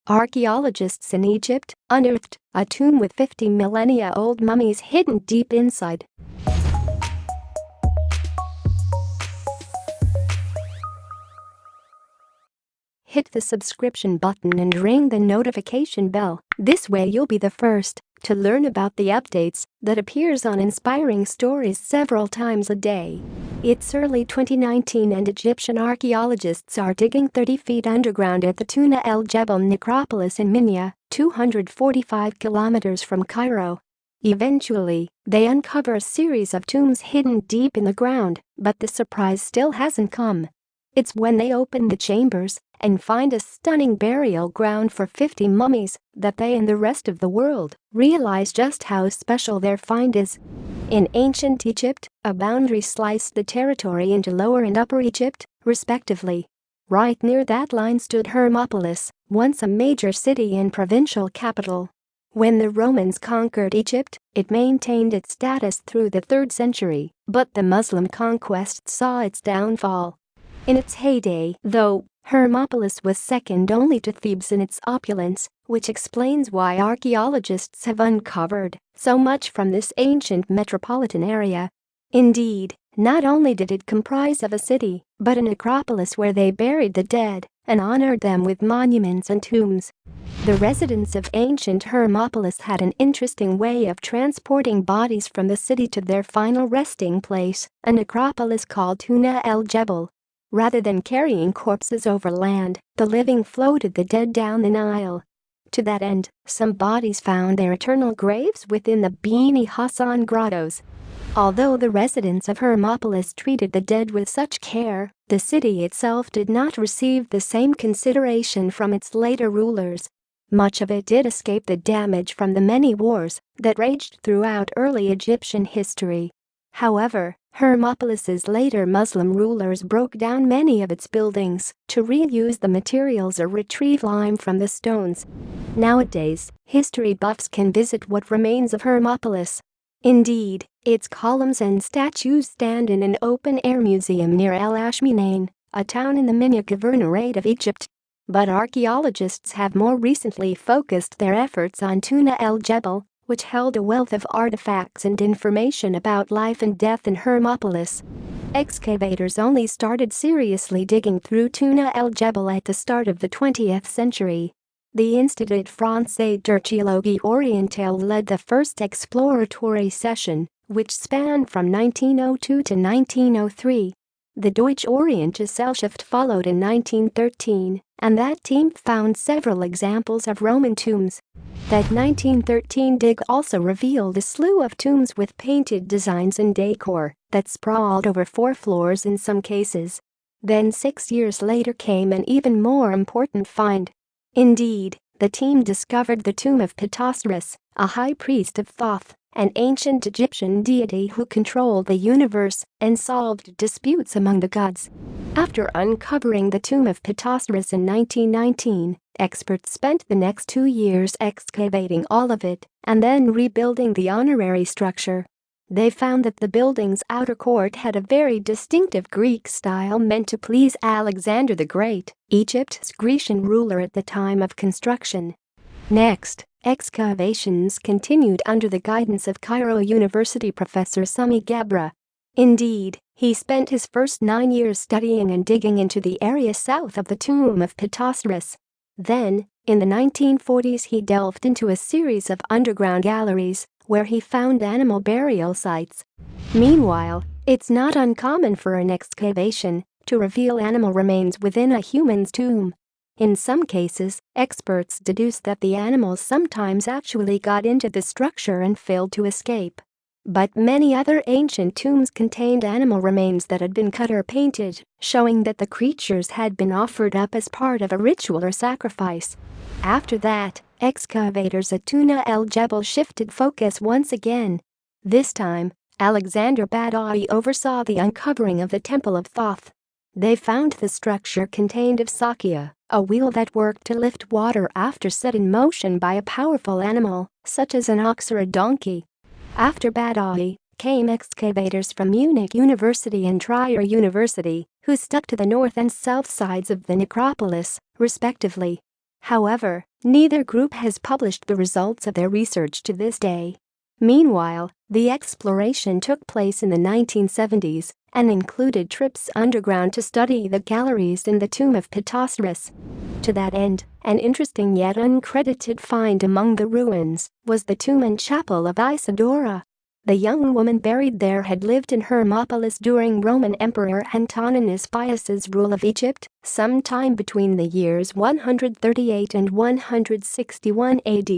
Archaeologists in Egypt unearthed a tomb with 50 millennia-old mummies hidden deep inside. Hit the subscription button and ring the notification bell. This way you'll be the first to learn about the updates that appears on Inspiring Stories several times a day. It's early 2019 and Egyptian archaeologists are digging 30 feet underground at the Tuna El-Gebel necropolis in Minya, 245 kilometers from Cairo. Eventually, they uncover a series of tombs hidden deep in the ground, but the surprise still hasn't come. It's when they open the chambers and find a stunning burial ground for 50 mummies that they and the rest of the world realize just how special their find is. In ancient Egypt, a boundary sliced the territory into Lower and Upper Egypt, respectively. Right near that line stood Hermopolis, once a major city and provincial capital. When the Romans conquered Egypt, it maintained its status through the 3rd century, but the Muslim conquest saw its downfall. In its heyday, though, Hermopolis was second only to Thebes in its opulence, which explains why archaeologists have uncovered so much from this ancient metropolitan area. Indeed, not only did it comprise of a city, but a necropolis where they buried the dead and honored them with monuments and tombs. The residents of ancient Hermopolis had an interesting way of transporting bodies from the city to their final resting place, a necropolis called Tuna El-Gebel. Rather than carrying corpses over land, the living floated the dead down the Nile. To that end, some bodies found their eternal graves within the Beni Hassan grottos. Although the residents of Hermopolis treated the dead with such care, the city itself did not receive the same consideration from its later rulers. Much of it did escape the damage from the many wars that raged throughout early Egyptian history. However, Hermopolis's later Muslim rulers broke down many of its buildings to reuse the materials or retrieve lime from the stones. Nowadays, history buffs can visit what remains of Hermopolis. Indeed, its columns and statues stand in an open-air museum near El Ashminain, a town in the Minya Governorate of Egypt. But archaeologists have more recently focused their efforts on Tuna El-Gebel, which held a wealth of artifacts and information about life and death in Hermopolis. Excavators only started seriously digging through Tuna El-Gebel at the start of the 20th century. The Institut Français d'Archéologie Orientale led the first exploratory session, which spanned from 1902 to 1903. The Deutsche Orientgesellschaft followed in 1913, and that team found several examples of Roman tombs. That 1913 dig also revealed a slew of tombs with painted designs and decor that sprawled over 4 floors in some cases. Then 6 years later came an even more important find. Indeed, the team discovered the tomb of Ptahhotep, a high priest of Thoth, an ancient Egyptian deity who controlled the universe and solved disputes among the gods. After uncovering the tomb of Ptahhotep in 1919, experts spent the next 2 years excavating all of it and then rebuilding the honorary structure. They found that the building's outer court had a very distinctive Greek style meant to please Alexander the Great, Egypt's Grecian ruler at the time of construction. Next, excavations continued under the guidance of Cairo University professor Sami Gebra. Indeed, he spent his first 9 years studying and digging into the area south of the tomb of Ptahhotep. Then, in the 1940s he delved into a series of underground galleries where he found animal burial sites. Meanwhile, it's not uncommon for an excavation to reveal animal remains within a human's tomb. In some cases, experts deduce that the animals sometimes actually got into the structure and failed to escape. But many other ancient tombs contained animal remains that had been cut or painted, showing that the creatures had been offered up as part of a ritual or sacrifice. After that, excavators at Tuna El-Gebel shifted focus once again. This time, Alexander Badawi oversaw the uncovering of the Temple of Thoth. They found the structure contained of Sakya, a wheel that worked to lift water after set in motion by a powerful animal, such as an ox or a donkey. After Badawi, came excavators from Munich University and Trier University, who stuck to the north and south sides of the necropolis, respectively. However, neither group has published the results of their research to this day. Meanwhile, the exploration took place in the 1970s and included trips underground to study the galleries in the tomb of Ptahhotep. To that end, an interesting yet uncredited find among the ruins was the tomb and chapel of Isidora. The young woman buried there had lived in Hermopolis during Roman Emperor Antoninus Pius's rule of Egypt, sometime between the years 138 and 161 AD.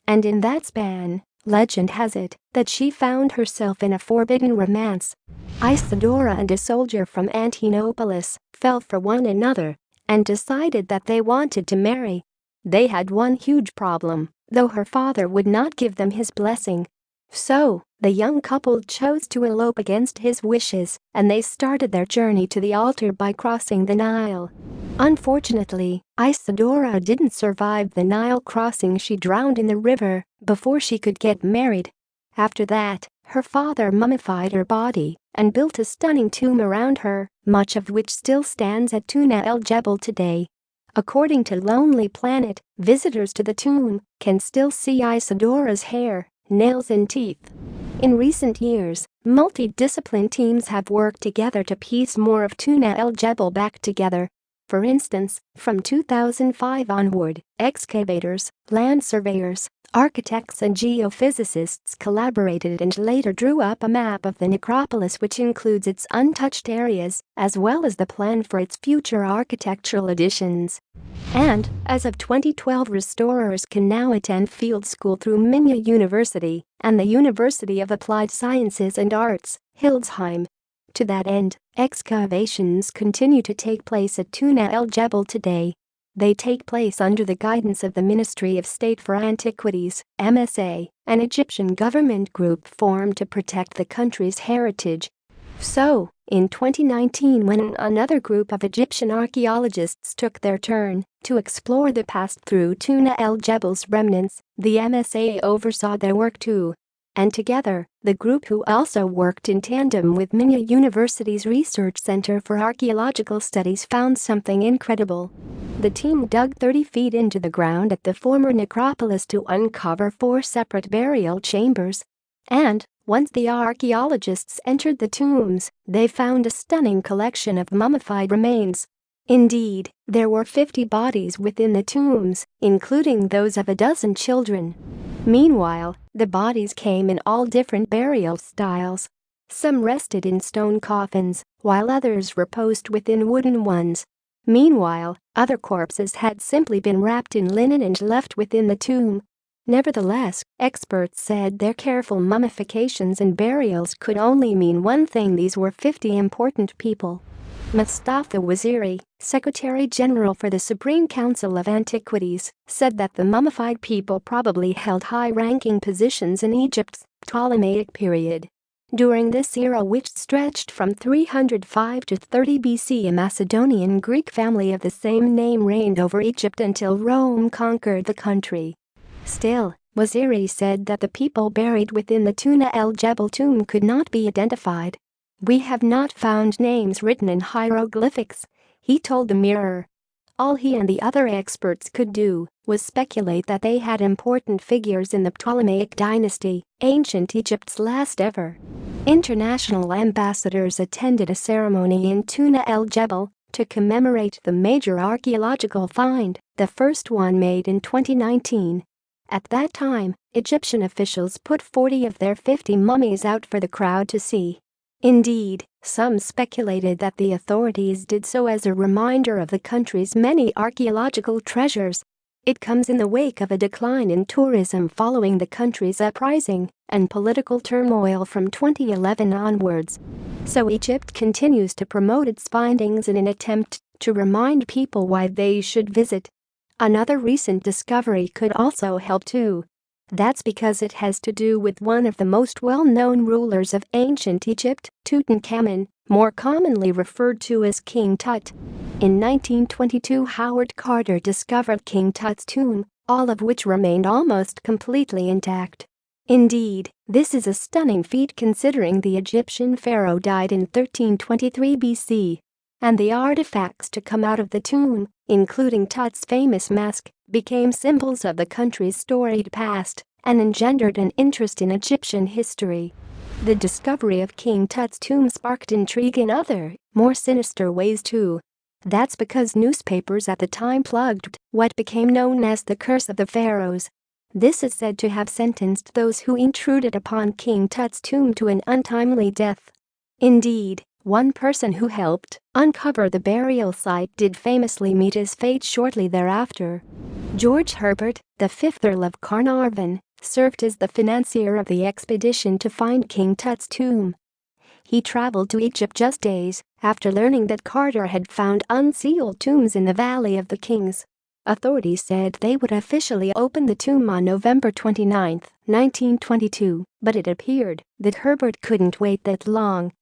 And in that span, legend has it that she found herself in a forbidden romance. Isidora and a soldier from Antinopolis fell for one another and decided that they wanted to marry. They had one huge problem, though her father would not give them his blessing. So, the young couple chose to elope against his wishes, and they started their journey to the altar by crossing the Nile. Unfortunately, Isidora didn't survive the Nile crossing. She drowned in the river before she could get married. After that, her father mummified her body and built a stunning tomb around her, much of which still stands at Tuna El-Gebel today. According to Lonely Planet, visitors to the tomb can still see Isidora's hair, nails and teeth. In recent years, multidisciplinary teams have worked together to piece more of Tuna El-Gebel back together. For instance, from 2005 onward, excavators, land surveyors, architects and geophysicists collaborated and later drew up a map of the necropolis, which includes its untouched areas, as well as the plan for its future architectural additions. And, as of 2012, restorers can now attend field school through Minya University and the University of Applied Sciences and Arts, Hildesheim. To that end, excavations continue to take place at Tuna El-Gebel today. They take place under the guidance of the Ministry of State for Antiquities, MSA, an Egyptian government group formed to protect the country's heritage. So, in 2019, when another group of Egyptian archaeologists took their turn to explore the past through Tuna El-Gebel's remnants, the MSA oversaw their work too. And together, the group, who also worked in tandem with Minya University's Research Center for Archaeological Studies, found something incredible. The team dug 30 feet into the ground at the former necropolis to uncover 4 separate burial chambers. And, once the archaeologists entered the tombs, they found a stunning collection of mummified remains. Indeed, there were 50 bodies within the tombs, including those of a dozen children. Meanwhile, the bodies came in all different burial styles. Some rested in stone coffins, while others reposed within wooden ones. Meanwhile, other corpses had simply been wrapped in linen and left within the tomb. Nevertheless, experts said their careful mummifications and burials could only mean one thing: these were 50 important people. Mustafa Waziri, Secretary General for the Supreme Council of Antiquities, said that the mummified people probably held high-ranking positions in Egypt's Ptolemaic period. During this era, which stretched from 305 to 30 BC, a Macedonian Greek family of the same name reigned over Egypt until Rome conquered the country. Still, Waziri said that the people buried within the Tuna El-Gebel tomb could not be identified. "We have not found names written in hieroglyphics," he told the Mirror. All he and the other experts could do was speculate that they had important figures in the Ptolemaic dynasty, ancient Egypt's last ever. International ambassadors attended a ceremony in Tuna El-Gebel to commemorate the major archaeological find, the first one made in 2019. At that time, Egyptian officials put 40 of their 50 mummies out for the crowd to see. Indeed, some speculated that the authorities did so as a reminder of the country's many archaeological treasures. It comes in the wake of a decline in tourism following the country's uprising and political turmoil from 2011 onwards. So Egypt continues to promote its findings in an attempt to remind people why they should visit. Another recent discovery could also help too. That's because it has to do with one of the most well-known rulers of ancient Egypt, Tutankhamun, more commonly referred to as King Tut. In 1922, Howard Carter discovered King Tut's tomb, all of which remained almost completely intact. Indeed, this is a stunning feat considering the Egyptian pharaoh died in 1323 BC. And the artifacts to come out of the tomb, including Tut's famous mask, became symbols of the country's storied past and engendered an interest in Egyptian history. The discovery of King Tut's tomb sparked intrigue in other, more sinister ways too. That's because newspapers at the time plugged what became known as the Curse of the Pharaohs. This is said to have sentenced those who intruded upon King Tut's tomb to an untimely death. Indeed, one person who helped uncover the burial site did famously meet his fate shortly thereafter. George Herbert, the fifth Earl of Carnarvon, served as the financier of the expedition to find King Tut's tomb. He traveled to Egypt just days after learning that Carter had found unsealed tombs in the Valley of the Kings. Authorities said they would officially open the tomb on November 29, 1922, but it appeared that Herbert couldn't wait that long.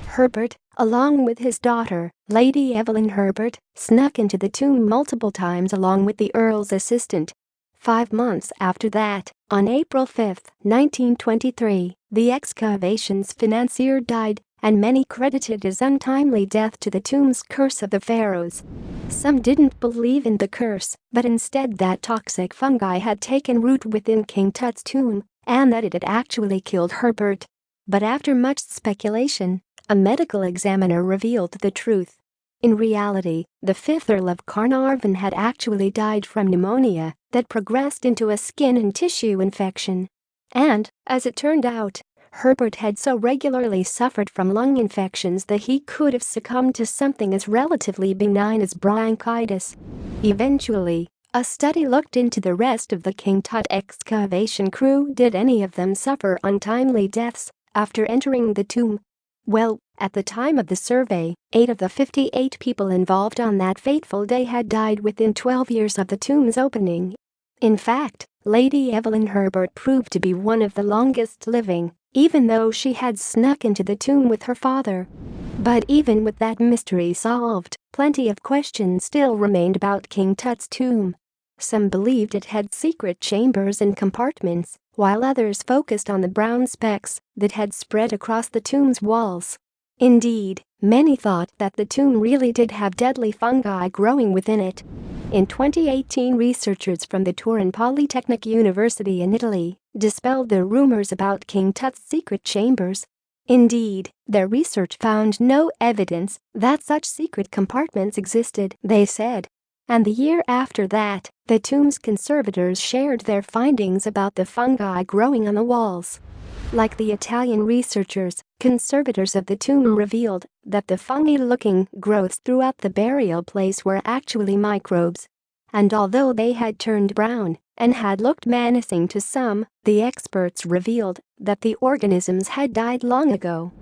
Herbert, along with his daughter, Lady Evelyn Herbert, snuck into the tomb multiple times along with the Earl's assistant. 5 months after that, on April 5, 1923, the excavation's financier died, and many credited his untimely death to the tomb's curse of the pharaohs. Some didn't believe in the curse, but instead that toxic fungi had taken root within King Tut's tomb and that it had actually killed Herbert. But after much speculation, a medical examiner revealed the truth. In reality, the fifth Earl of Carnarvon had actually died from pneumonia that progressed into a skin and tissue infection. And, as it turned out, Herbert had so regularly suffered from lung infections that he could have succumbed to something as relatively benign as bronchitis. Eventually, a study looked into the rest of the King Tut excavation crew. Did any of them suffer untimely deaths after entering the tomb? Well, at the time of the survey, 8 of the 58 people involved on that fateful day had died within 12 years of the tomb's opening. In fact, Lady Evelyn Herbert proved to be one of the longest living, even though she had snuck into the tomb with her father. But even with that mystery solved, plenty of questions still remained about King Tut's tomb. Some believed it had secret chambers and compartments, while others focused on the brown specks that had spread across the tomb's walls. Indeed, many thought that the tomb really did have deadly fungi growing within it. In 2018, researchers from the Turin Polytechnic University in Italy dispelled the rumors about King Tut's secret chambers. Indeed, their research found no evidence that such secret compartments existed, they said. And the year after that, the tomb's conservators shared their findings about the fungi growing on the walls. Like the Italian researchers, conservators of the tomb revealed that the fungy-looking growths throughout the burial place were actually microbes. And although they had turned brown and had looked menacing to some, the experts revealed that the organisms had died long ago.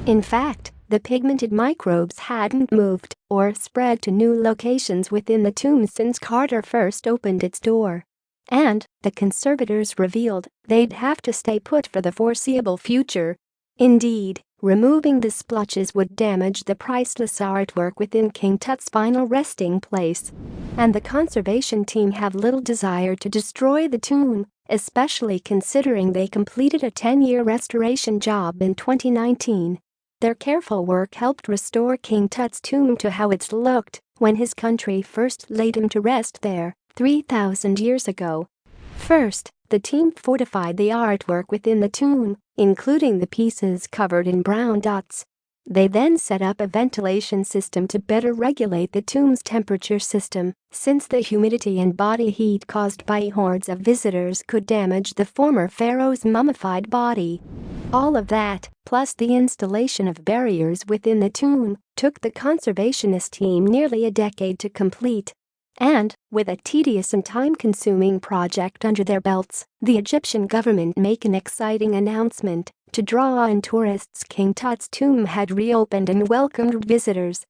In fact, the pigmented microbes hadn't moved or spread to new locations within the tomb since Carter first opened its door. And, the conservators revealed, they'd have to stay put for the foreseeable future. Indeed, removing the splotches would damage the priceless artwork within King Tut's final resting place. And the conservation team have little desire to destroy the tomb, especially considering they completed a 10-year restoration job in 2019. Their careful work helped restore King Tut's tomb to how it looked when his country first laid him to rest there 3,000 years ago. First, the team fortified the artwork within the tomb, including the pieces covered in brown dots. They then set up a ventilation system to better regulate the tomb's temperature system, since the humidity and body heat caused by hordes of visitors could damage the former pharaoh's mummified body. All of that, plus the installation of barriers within the tomb, took the conservationist team nearly a decade to complete. And, with a tedious and time-consuming project under their belts, the Egyptian government made an exciting announcement. To draw in tourists, King Tut's tomb had reopened and welcomed visitors.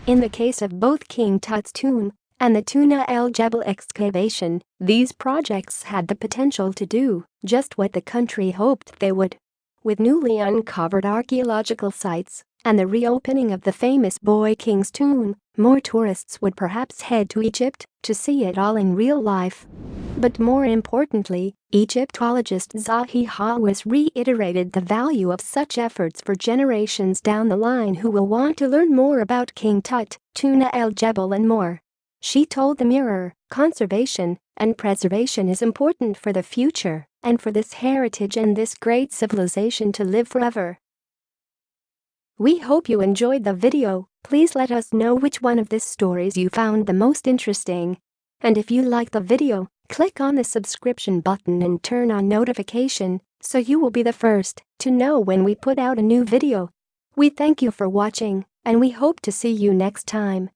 In the case of both King Tut's tomb and the Tuna El-Gebel excavation, these projects had the potential to do just what the country hoped they would. With newly uncovered archaeological sites and the reopening of the famous Boy King's tomb, more tourists would perhaps head to Egypt to see it all in real life. But more importantly, Egyptologist Zahi Hawass reiterated the value of such efforts for generations down the line who will want to learn more about King Tut, Tuna El-Gebel and more. She told the Mirror, "Conservation and preservation is important for the future and for this heritage and this great civilization to live forever." We hope you enjoyed the video. Please let us know which one of these stories you found the most interesting. And if you like the video, click on the subscription button and turn on notification so you will be the first to know when we put out a new video. We thank you for watching and we hope to see you next time.